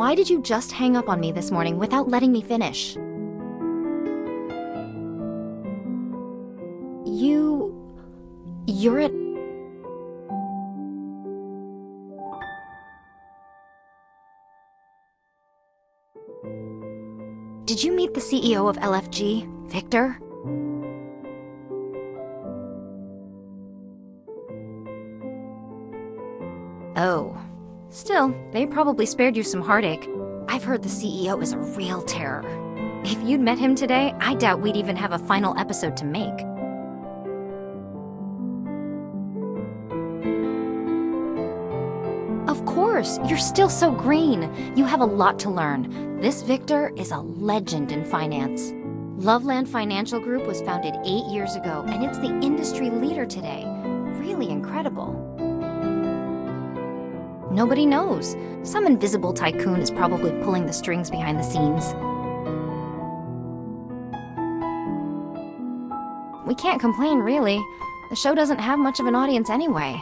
why did you just hang up on me this morning without letting me finish? You're at... Did you meet the CEO of LFG, Victor? Oh. Still, they probably spared you some heartache. I've heard the CEO is a real terror. If you'd met him today, I doubt we'd even have a final episode to make. Of course, you're still so green. You have a lot to learn. This Victor is a legend in finance. Loveland Financial Group was founded 8 years ago, and it's the industry leader today. Really incredible. Nobody knows. Some invisible tycoon is probably pulling the strings behind the scenes. We can't complain, really. The show doesn't have much of an audience anyway.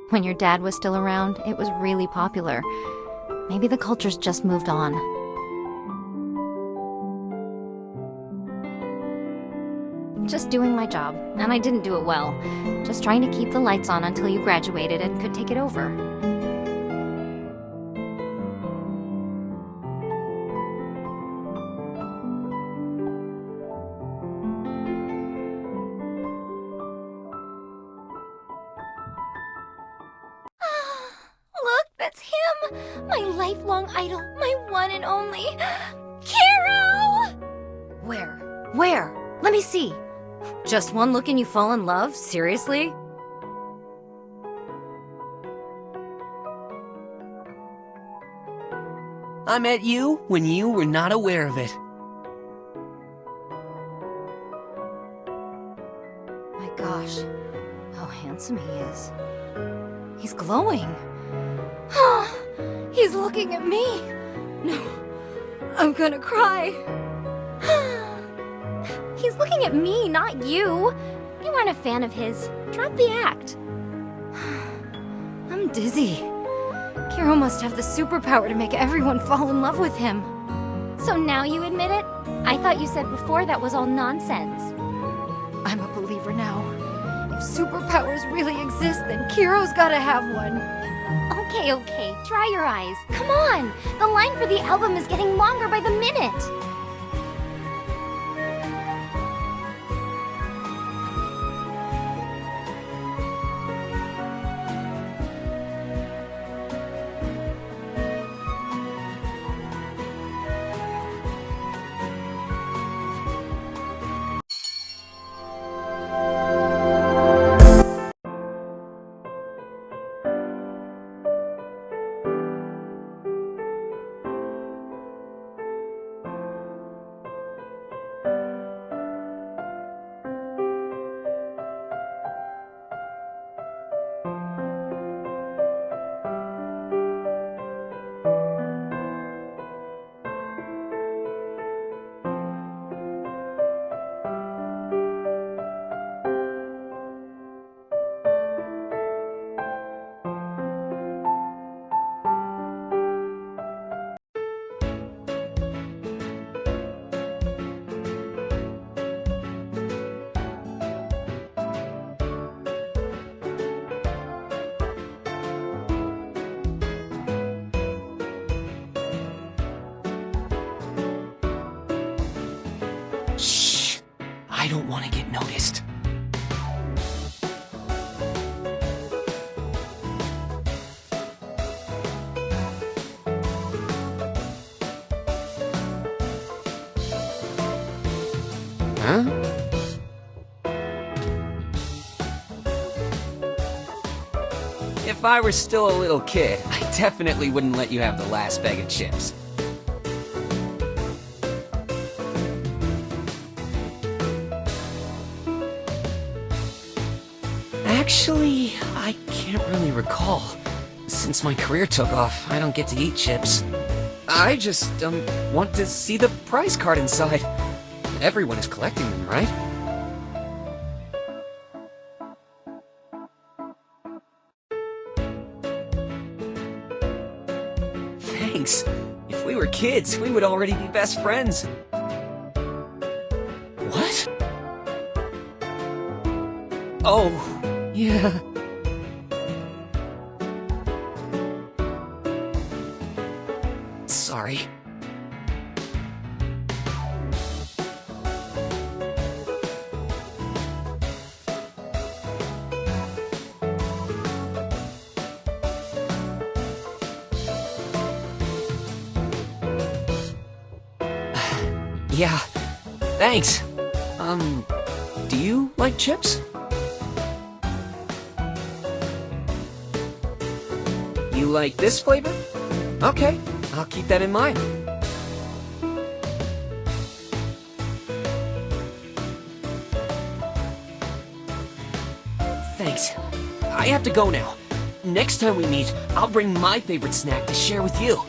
When your dad was still around, it was really popular. Maybe the culture's just moved on. Just doing my job, and I didn't do it well. Just trying to keep the lights on until you graduated and could take it over. That's him! My lifelong idol, my one and only... Kiro! Where? Let me see. Just one look and you fall in love? Seriously? I met you when you were not aware of it. My gosh, how handsome he is. He's glowing. He's looking at me. No, I'm gonna cry. He's looking at me, not you. You aren't a fan of his. Drop the act. I'm dizzy. Kiro must have the superpower to make everyone fall in love with him. So now you admit it? I thought you said before that was all nonsense. I'm a believer now. If superpowers really exist, then Kiro's gotta have one. Okay, dry your eyes. Come on! The line for the album is getting longer by the minute! Shh! I don't want to get noticed. Huh? If I were still a little kid, I definitely wouldn't let you have the last bag of chips. Actually, I can't really recall. Since my career took off, I don't get to eat chips. I just, want to see the prize card inside. Everyone is collecting them, right? Thanks. If we were kids, we would already be best friends. What? Oh, yeah. Sorry. Yeah, thanks. Do you like chips? You like this flavor? Okay, I'll keep that in mind. Thanks. I have to go now. Next time we meet, I'll bring my favorite snack to share with you.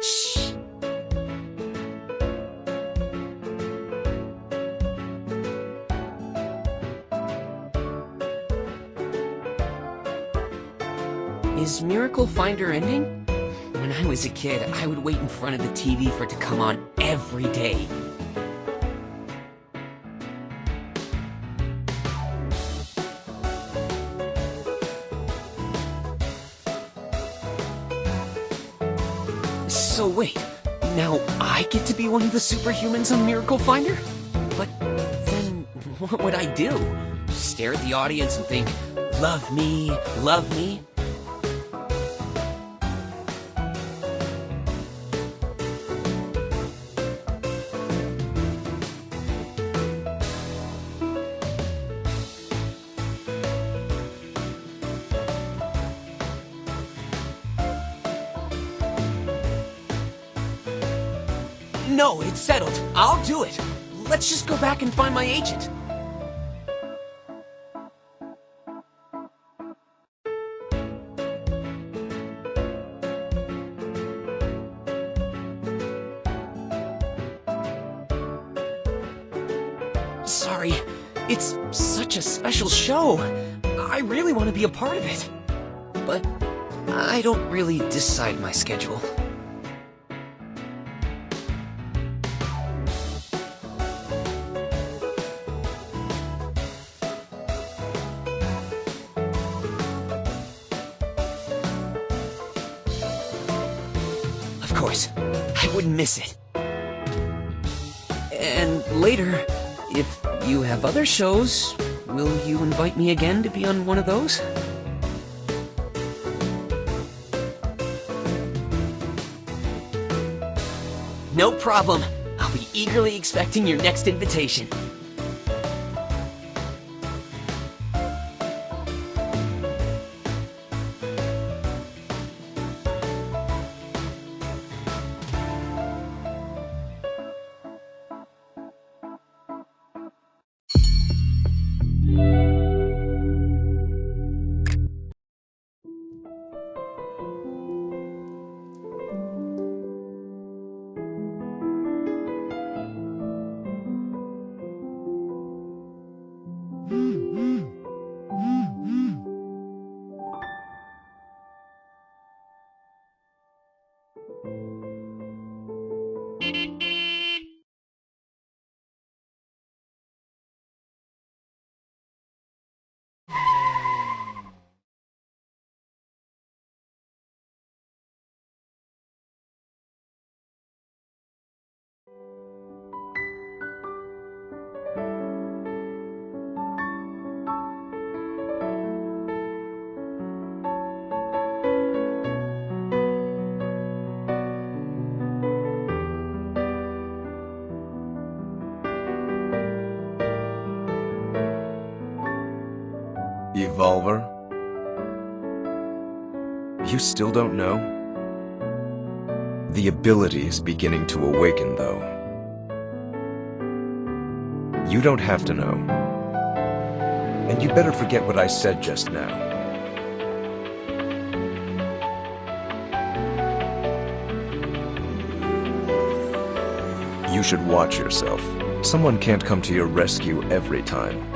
Shh. Is Miracle Finder ending? When I was a kid, I would wait in front of the TV for it to come on every day. So wait, now I get to be one of the superhumans on Miracle Finder? But then what would I do? Stare at the audience and think, love me, love me? No, it's settled. I'll do it. Let's just go back and find my agent. Sorry, it's such a special show. I really want to be a part of it. But I don't really decide my schedule. Of course, I wouldn't miss it. And later, if you have other shows, will you invite me again to be on one of those? No problem. I'll be eagerly expecting your next invitation. Evolver? You still don't know? The ability is beginning to awaken, though. You don't have to know. And you better forget what I said just now. You should watch yourself. Someone can't come to your rescue every time.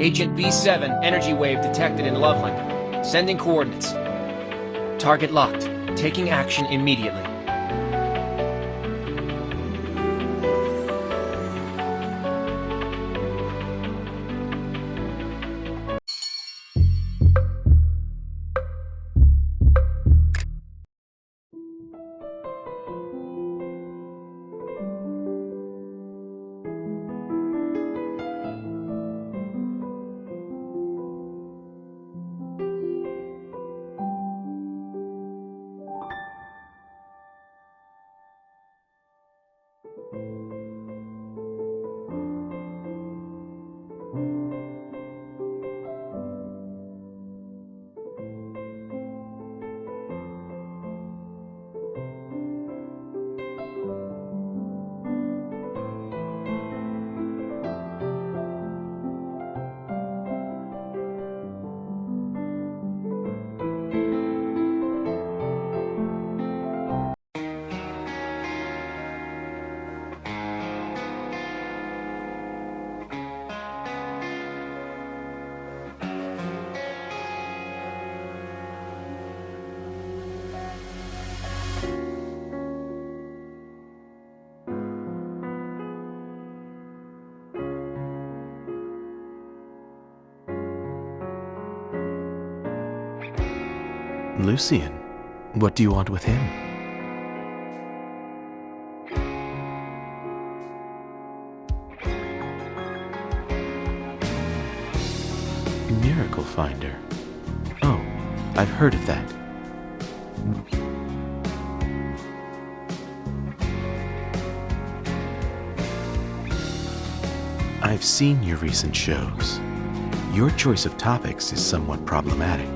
Agent B7, energy wave detected in Loveland. Sending coordinates. Target locked. Taking action immediately. Lucian, what do you want with him? Miracle Finder. Oh, I've heard of that. I've seen your recent shows. Your choice of topics is somewhat problematic.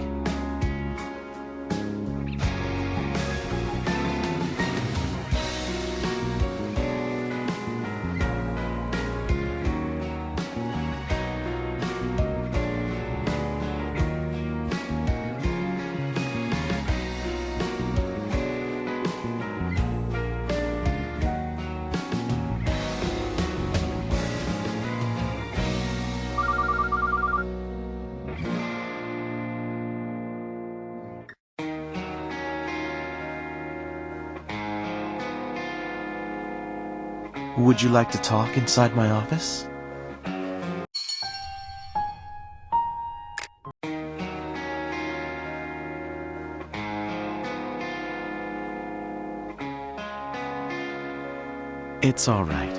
Would you like to talk inside my office? It's all right.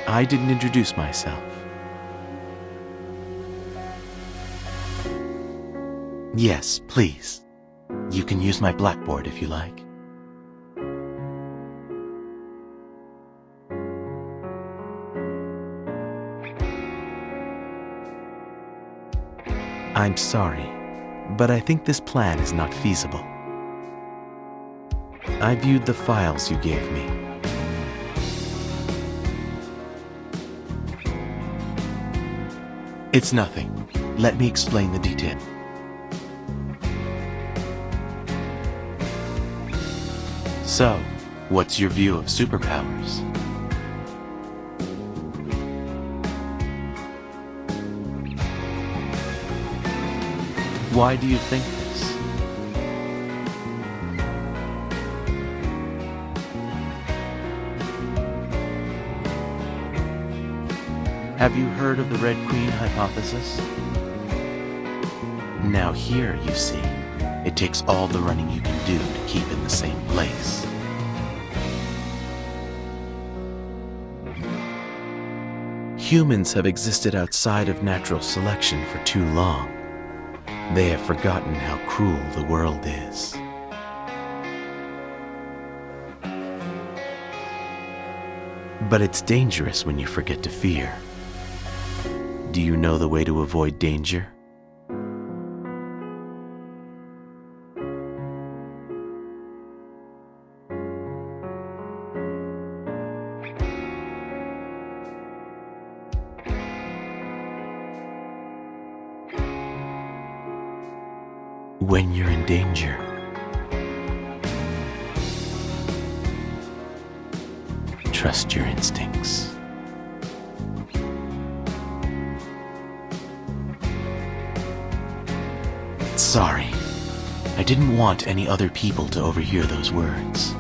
I didn't introduce myself. Yes, please. You can use my blackboard if you like. I'm sorry, but I think this plan is not feasible. I viewed the files you gave me. It's nothing. Let me explain the detail. So, what's your view of superpowers? Why do you think this? Have you heard of the Red Queen hypothesis? Now here, you see, it takes all the running you can do to keep in the same place. Humans have existed outside of natural selection for too long. They have forgotten how cruel the world is. But it's dangerous when you forget to fear. Do you know the way to avoid danger? When you're in danger, trust your instincts. Sorry. I didn't want any other people to overhear those words.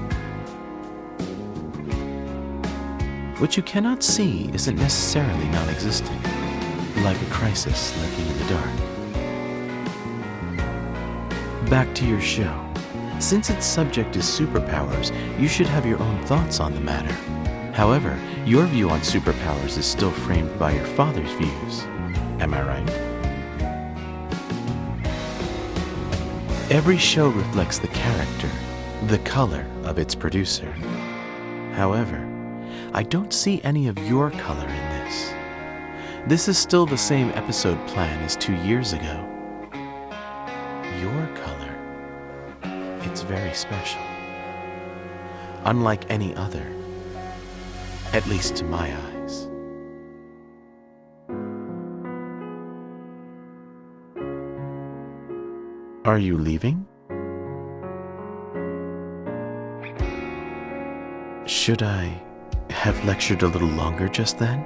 What you cannot see isn't necessarily non-existent, like a crisis lurking in the dark. Back to your show. Since its subject is superpowers, you should have your own thoughts on the matter. However, your view on superpowers is still framed by your father's views. Am I right? Every show reflects the character, the color of its producer. However, I don't see any of your color in this. This is still the same episode plan as 2 years ago. Your color, it's very special. Unlike any other, at least to my eyes. Are you leaving? Should I have lectured a little longer just then?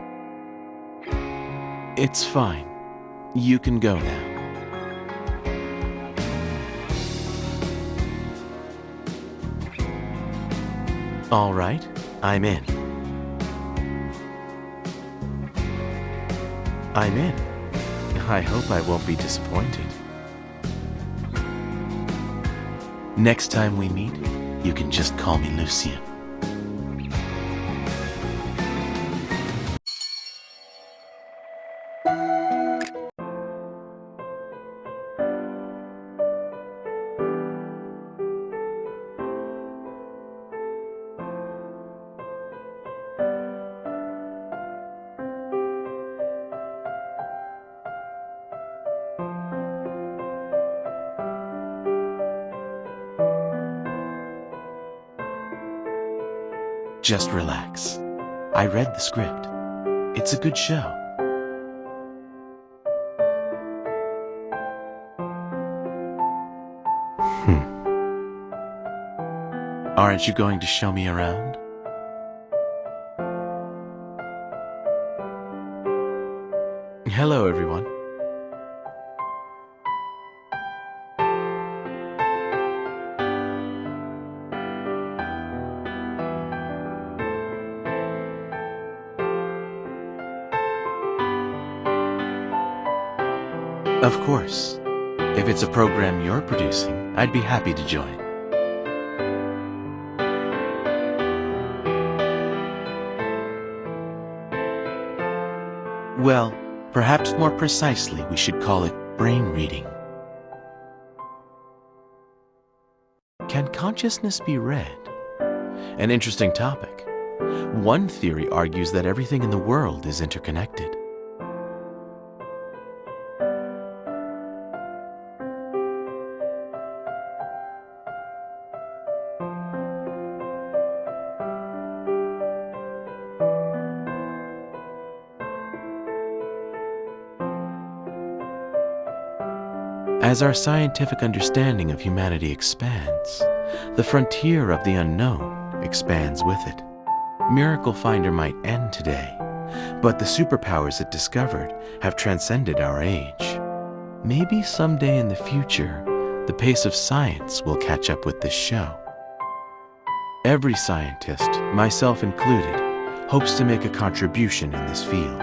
It's fine. You can go now. All right, I'm in. I'm in. I hope I won't be disappointed. Next time we meet, you can just call me Lucien. Just relax. I read the script. It's a good show. Aren't you going to show me around? Hello, everyone. Of course. If it's a program you're producing, I'd be happy to join. Well, perhaps more precisely, we should call it brain reading. Can consciousness be read? An interesting topic. One theory argues that everything in the world is interconnected. As our scientific understanding of humanity expands, the frontier of the unknown expands with it. Miracle Finder might end today, but the superpowers it discovered have transcended our age. Maybe someday in the future, the pace of science will catch up with this show. Every scientist, myself included, hopes to make a contribution in this field.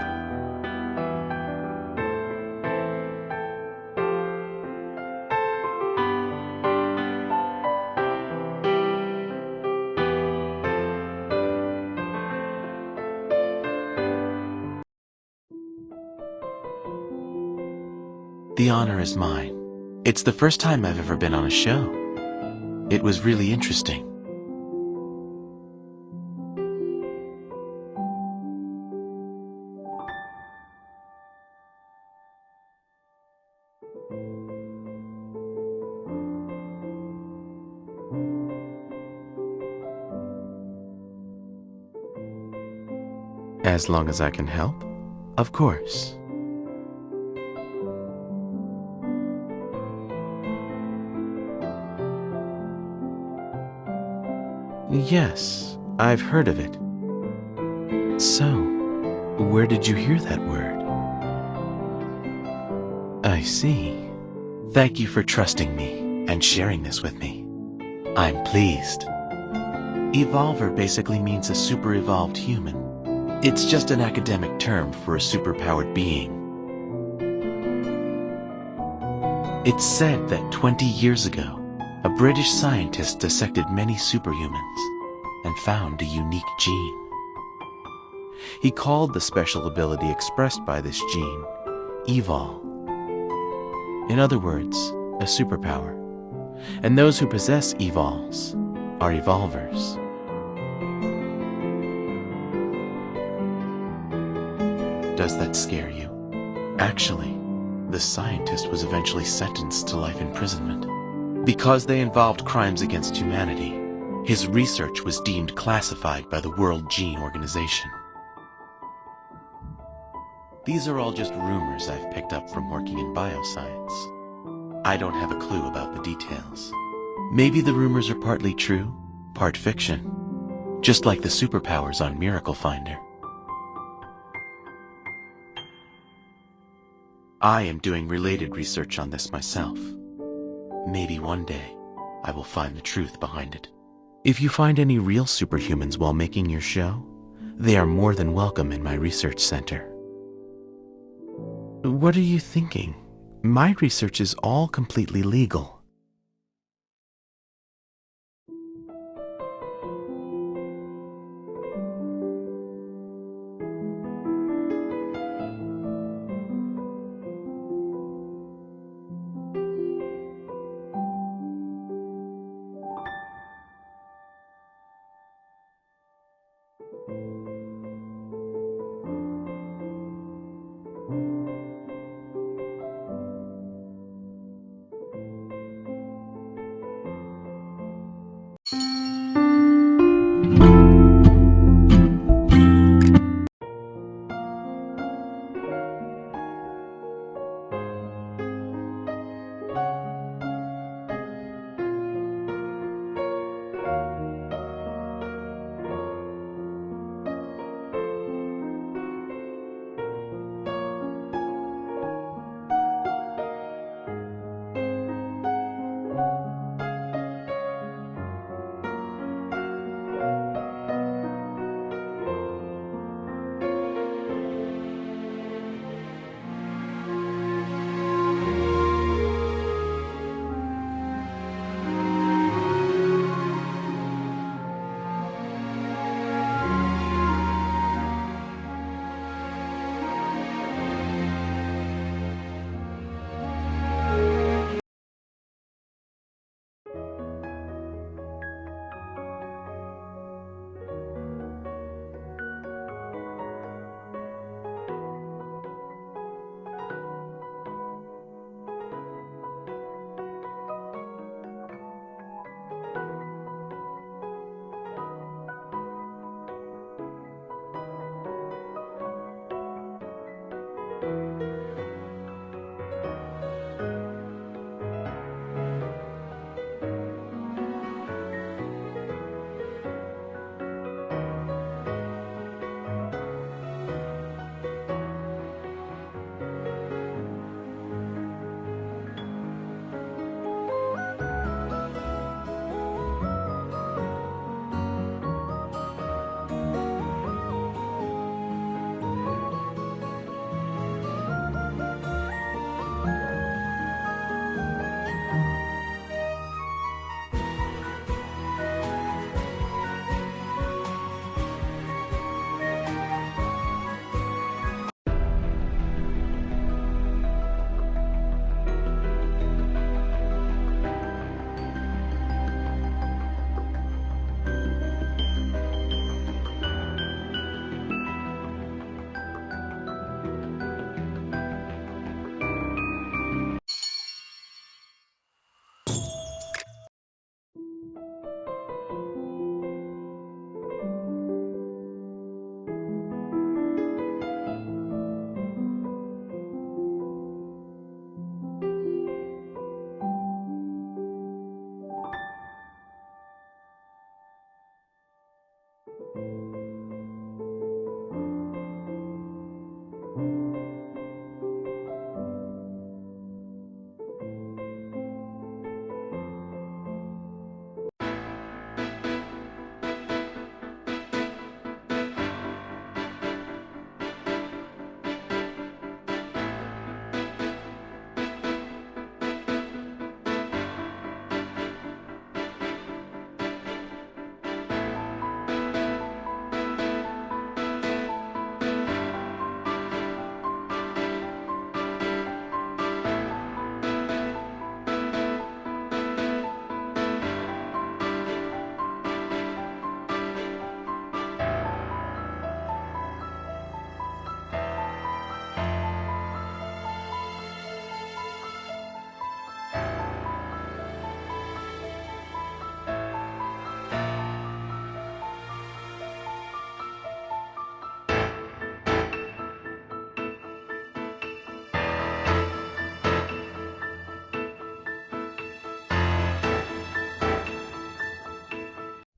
The honor is mine. It's the first time I've ever been on a show. It was really interesting. As long as I can help, of course. Yes, I've heard of it. So, where did you hear that word? I see. Thank you for trusting me and sharing this with me. I'm pleased. Evolver basically means a super evolved human. It's just an academic term for a superpowered being. It's said that 20 years ago, a British scientist dissected many superhumans and found a unique gene. He called the special ability expressed by this gene Evol. In other words, a superpower. And those who possess Evols are Evolvers. Does that scare you? Actually, the scientist was eventually sentenced to life imprisonment. Because they involved crimes against humanity, his research was deemed classified by the World Gene Organization. These are all just rumors I've picked up from working in bioscience. I don't have a clue about the details. Maybe the rumors are partly true, part fiction, just like the superpowers on Miracle Finder. I am doing related research on this myself. Maybe one day I will find the truth behind it. If you find any real superhumans while making your show, they are more than welcome in my research center. What are you thinking? My research is all completely legal.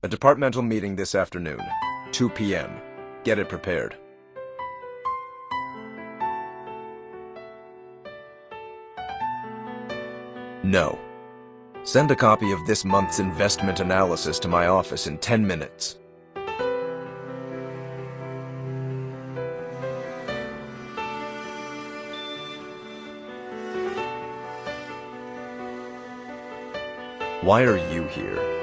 A departmental meeting this afternoon, 2 p.m. Get it prepared. No. Send a copy of this month's investment analysis to my office in 10 minutes. Why are you here?